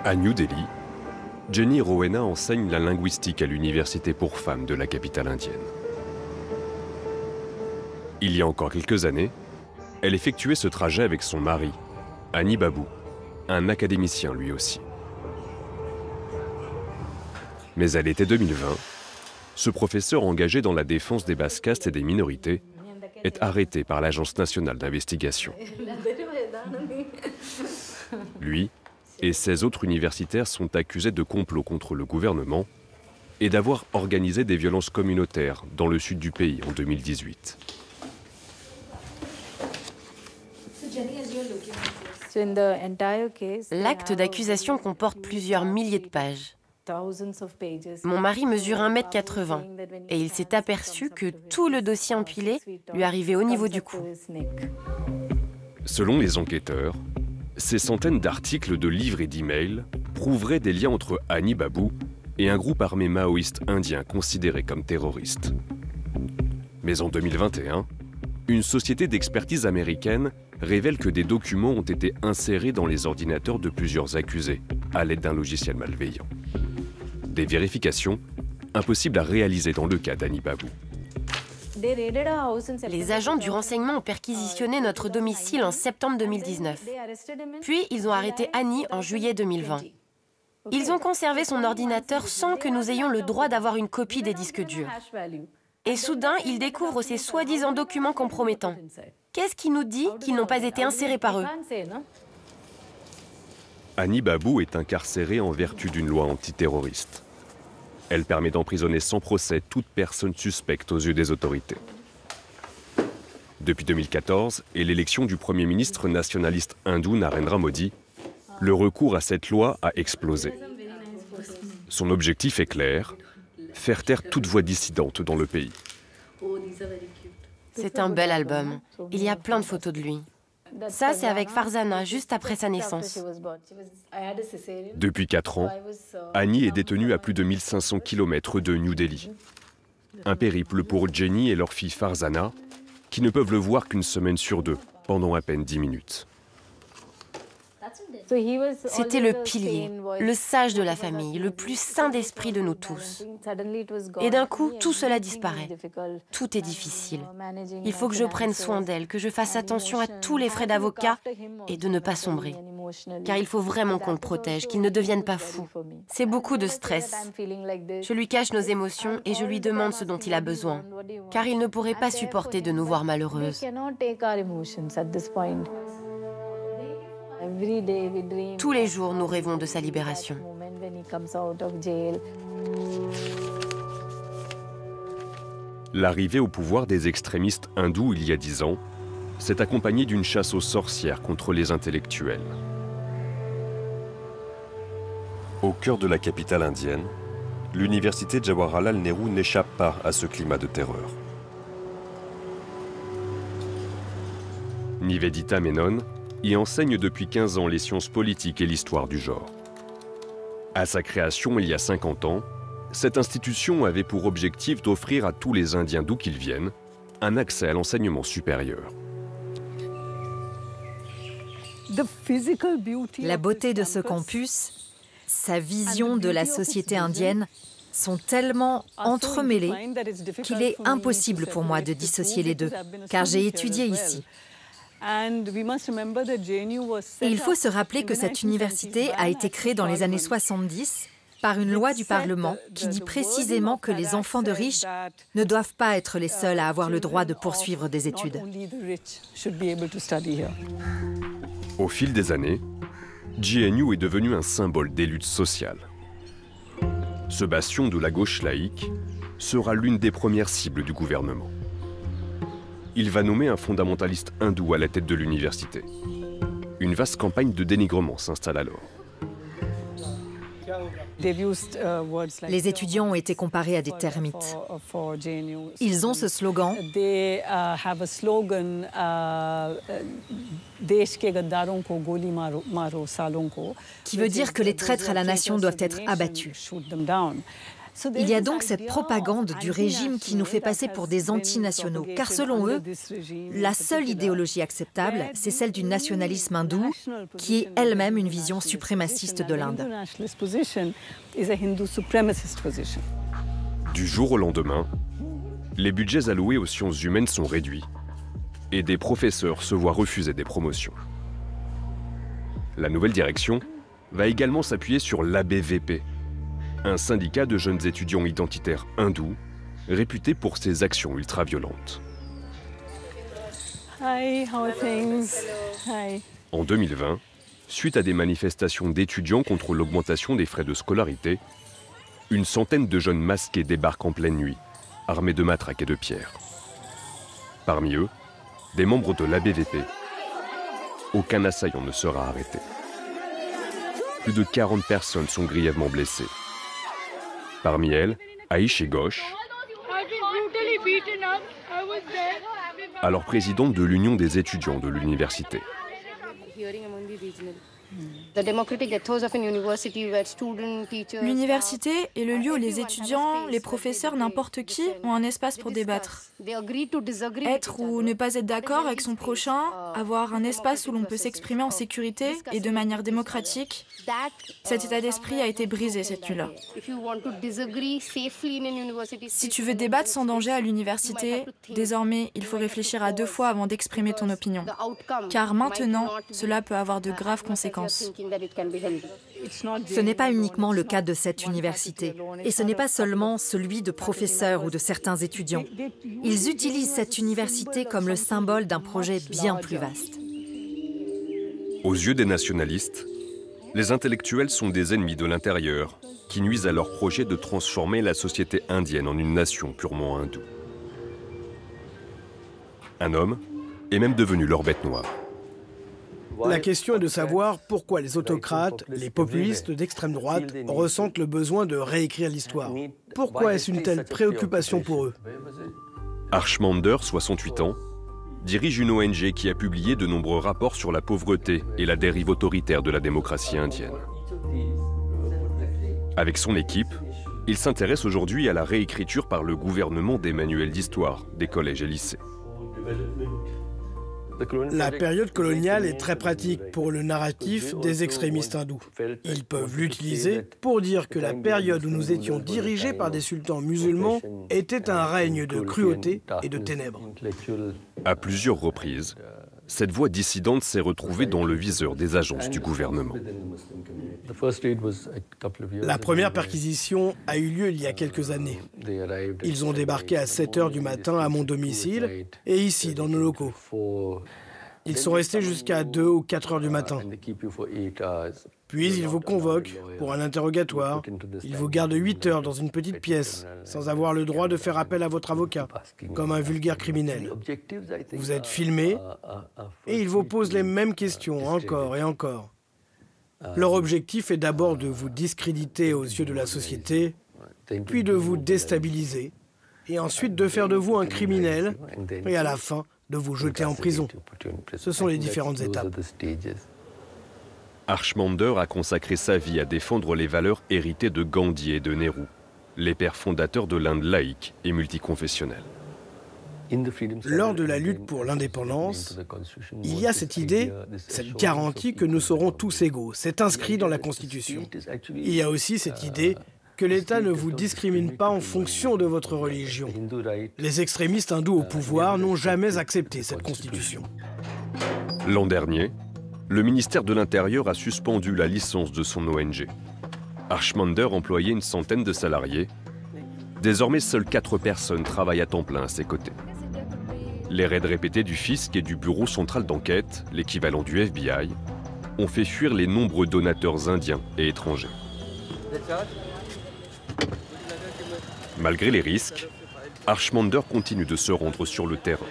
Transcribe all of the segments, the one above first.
À New Delhi, Jenny Rowena enseigne la linguistique à l'université pour femmes de la capitale indienne. Il y a encore quelques années, elle effectuait ce trajet avec son mari, Ani Babu, un académicien lui aussi. Mais à l'été 2020, ce professeur engagé dans la défense des basses castes et des minorités est arrêté par l'Agence nationale d'investigation. Lui et 16 autres universitaires sont accusés de complot contre le gouvernement et d'avoir organisé des violences communautaires dans le sud du pays en 2018. L'acte d'accusation comporte plusieurs milliers de pages. Mon mari mesure 1,80 m et il s'est aperçu que tout le dossier empilé lui arrivait au niveau du cou. Selon les enquêteurs, ces centaines d'articles, de livres et d'emails prouveraient des liens entre Ani Babu et un groupe armé maoïste indien considéré comme terroriste. Mais en 2021, une société d'expertise américaine révèle que des documents ont été insérés dans les ordinateurs de plusieurs accusés à l'aide d'un logiciel malveillant. Des vérifications impossibles à réaliser dans le cas d'Ani Babu. Les agents du renseignement ont perquisitionné notre domicile en septembre 2019. Puis, ils ont arrêté Ani en juillet 2020. Ils ont conservé son ordinateur sans que nous ayons le droit d'avoir une copie des disques durs. Et soudain, ils découvrent ces soi-disant documents compromettants. Qu'est-ce qui nous dit qu'ils n'ont pas été insérés par eux? Ani Babu est incarcérée en vertu d'une loi antiterroriste. Elle permet d'emprisonner sans procès toute personne suspecte aux yeux des autorités. Depuis 2014 et l'élection du Premier ministre nationaliste hindou Narendra Modi, le recours à cette loi a explosé. Son objectif est clair, faire taire toute voix dissidente dans le pays. C'est un bel album. Il y a plein de photos de lui. Ça, c'est avec Farzana, juste après sa naissance. Depuis 4 ans, Ani est détenue à plus de 1500 km de New Delhi. Un périple pour Jenny et leur fille Farzana, qui ne peuvent le voir qu'une semaine sur 2, pendant à peine 10 minutes. C'était le pilier, le sage de la famille, le plus saint d'esprit de nous tous. Et d'un coup, tout cela disparaît. Tout est difficile. Il faut que je prenne soin d'elle, que je fasse attention à tous les frais d'avocat et de ne pas sombrer. Car il faut vraiment qu'on le protège, qu'il ne devienne pas fou. C'est beaucoup de stress. Je lui cache nos émotions et je lui demande ce dont il a besoin. Car il ne pourrait pas supporter de nous voir malheureuses. Tous les jours, nous rêvons de sa libération. L'arrivée au pouvoir des extrémistes hindous il y a 10 ans s'est accompagnée d'une chasse aux sorcières contre les intellectuels. Au cœur de la capitale indienne, l'université Jawaharlal Nehru n'échappe pas à ce climat de terreur. Nivedita Menon y enseigne depuis 15 ans les sciences politiques et l'histoire du genre. À sa création il y a 50 ans, cette institution avait pour objectif d'offrir à tous les Indiens d'où qu'ils viennent un accès à l'enseignement supérieur. La beauté de ce campus, sa vision de la société indienne sont tellement entremêlées qu'il est impossible pour moi de dissocier les deux, car j'ai étudié ici. Et il faut se rappeler que cette université a été créée dans les années 70 par une loi du Parlement qui dit précisément que les enfants de riches ne doivent pas être les seuls à avoir le droit de poursuivre des études. Au fil des années, JNU est devenu un symbole des luttes sociales. Ce bastion de la gauche laïque sera l'une des premières cibles du gouvernement. Il va nommer un fondamentaliste hindou à la tête de l'université. Une vaste campagne de dénigrement s'installe alors. Les étudiants ont été comparés à des termites. Ils ont ce slogan qui veut dire que les traîtres à la nation doivent être abattus. Il y a donc cette propagande du régime qui nous fait passer pour des antinationaux, car selon eux, la seule idéologie acceptable, c'est celle du nationalisme hindou, qui est elle-même une vision suprémaciste de l'Inde. Du jour au lendemain, les budgets alloués aux sciences humaines sont réduits et des professeurs se voient refuser des promotions. La nouvelle direction va également s'appuyer sur l'ABVP, un syndicat de jeunes étudiants identitaires hindous réputé pour ses actions ultra-violentes. En 2020, suite à des manifestations d'étudiants contre l'augmentation des frais de scolarité, une centaine de jeunes masqués débarquent en pleine nuit, armés de matraques et de pierres. Parmi eux, des membres de l'ABVP. Aucun assaillant ne sera arrêté. Plus de 40 personnes sont grièvement blessées. Parmi elles, Aishi Ghosh, alors présidente de l'Union des étudiants de l'université. L'université est le lieu où les étudiants, les professeurs, n'importe qui ont un espace pour débattre. Être ou ne pas être d'accord avec son prochain, avoir un espace où l'on peut s'exprimer en sécurité et de manière démocratique, cet état d'esprit a été brisé cette nuit-là. Si tu veux débattre sans danger à l'université, désormais, il faut réfléchir à 2 fois avant d'exprimer ton opinion. Car maintenant, cela peut avoir de graves conséquences. Ce n'est pas uniquement le cas de cette université, et ce n'est pas seulement celui de professeurs ou de certains étudiants. Ils utilisent cette université comme le symbole d'un projet bien plus vaste. Aux yeux des nationalistes, les intellectuels sont des ennemis de l'intérieur qui nuisent à leur projet de transformer la société indienne en une nation purement hindoue. Un homme est même devenu leur bête noire. La question est de savoir pourquoi les autocrates, les populistes d'extrême droite, ressentent le besoin de réécrire l'histoire. Pourquoi est-ce une telle préoccupation pour eux? Archmander, 68 ans, dirige une ONG qui a publié de nombreux rapports sur la pauvreté et la dérive autoritaire de la démocratie indienne. Avec son équipe, il s'intéresse aujourd'hui à la réécriture par le gouvernement des manuels d'histoire des collèges et lycées. La période coloniale est très pratique pour le narratif des extrémistes hindous. Ils peuvent l'utiliser pour dire que la période où nous étions dirigés par des sultans musulmans était un règne de cruauté et de ténèbres. À plusieurs reprises, cette voix dissidente s'est retrouvée dans le viseur des agences du gouvernement. La première perquisition a eu lieu il y a quelques années. Ils ont débarqué à 7 h du matin à mon domicile et ici, dans nos locaux. Ils sont restés jusqu'à 2 ou 4 h du matin. Puis ils vous convoquent pour un interrogatoire. Ils vous gardent 8 heures dans une petite pièce, sans avoir le droit de faire appel à votre avocat, comme un vulgaire criminel. Vous êtes filmé et ils vous posent les mêmes questions encore et encore. Leur objectif est d'abord de vous discréditer aux yeux de la société, puis de vous déstabiliser, et ensuite de faire de vous un criminel, et à la fin, de vous jeter en prison. Ce sont les différentes étapes. Archmander a consacré sa vie à défendre les valeurs héritées de Gandhi et de Nehru, les pères fondateurs de l'Inde laïque et multiconfessionnelle. Lors de la lutte pour l'indépendance, il y a cette idée, cette garantie que nous serons tous égaux. C'est inscrit dans la Constitution. Il y a aussi cette idée que l'État ne vous discrimine pas en fonction de votre religion. Les extrémistes hindous au pouvoir n'ont jamais accepté cette Constitution. L'an dernier, le ministère de l'Intérieur a suspendu la licence de son ONG. Archmander employait une centaine de salariés. Désormais, seules 4 personnes travaillent à temps plein à ses côtés. Les raids répétés du fisc et du Bureau central d'enquête, l'équivalent du FBI, ont fait fuir les nombreux donateurs indiens et étrangers. Malgré les risques, Archmander continue de se rendre sur le terrain.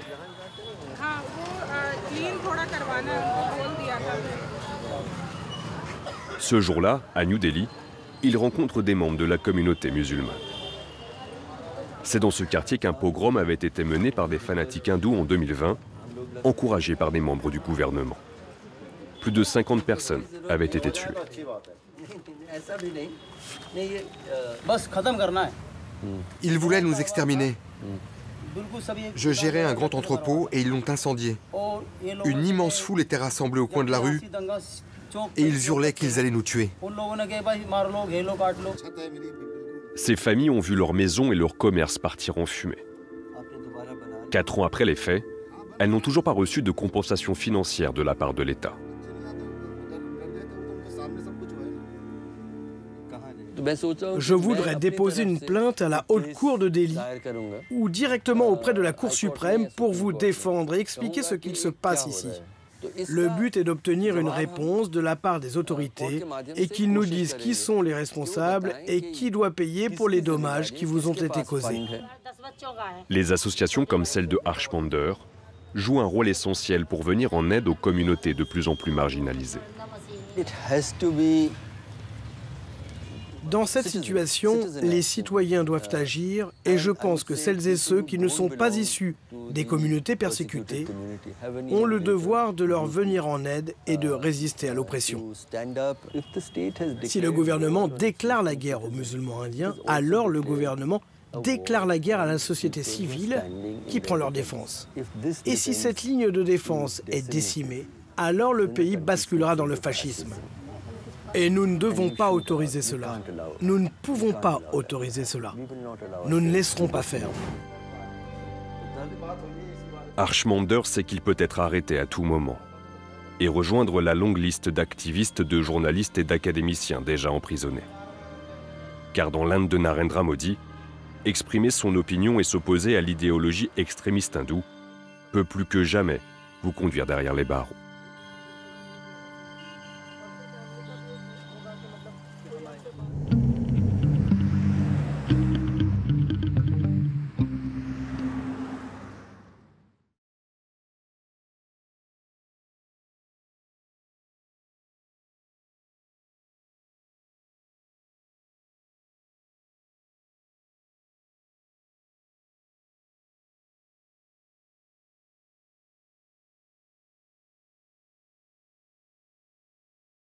Ce jour-là, à New Delhi, il rencontre des membres de la communauté musulmane. C'est dans ce quartier qu'un pogrom avait été mené par des fanatiques hindous en 2020, encouragés par des membres du gouvernement. plus de 50 personnes avaient été tuées. Ils voulaient nous exterminer. Je gérais un grand entrepôt et ils l'ont incendié. Une immense foule était rassemblée au coin de la rue et ils hurlaient qu'ils allaient nous tuer. Ces familles ont vu leurs maisons et leurs commerces partir en fumée. 4 ans après les faits, elles n'ont toujours pas reçu de compensation financière de la part de l'État. Je voudrais déposer une plainte à la Haute Cour de Delhi ou directement auprès de la Cour suprême pour vous défendre et expliquer ce qu'il se passe ici. Le but est d'obtenir une réponse de la part des autorités et qu'ils nous disent qui sont les responsables et qui doit payer pour les dommages qui vous ont été causés. Les associations comme celle de Harshmander jouent un rôle essentiel pour venir en aide aux communautés de plus en plus marginalisées. Dans cette situation, les citoyens doivent agir et je pense que celles et ceux qui ne sont pas issus des communautés persécutées ont le devoir de leur venir en aide et de résister à l'oppression. Si le gouvernement déclare la guerre aux musulmans indiens, alors le gouvernement déclare la guerre à la société civile qui prend leur défense. Et si cette ligne de défense est décimée, alors le pays basculera dans le fascisme. Et nous ne devons pas autoriser cela. Nous ne pouvons pas autoriser cela. Nous ne laisserons pas faire. Harshmander sait qu'il peut être arrêté à tout moment et rejoindre la longue liste d'activistes, de journalistes et d'académiciens déjà emprisonnés. Car dans l'Inde de Narendra Modi, exprimer son opinion et s'opposer à l'idéologie extrémiste hindoue peut plus que jamais vous conduire derrière les barreaux.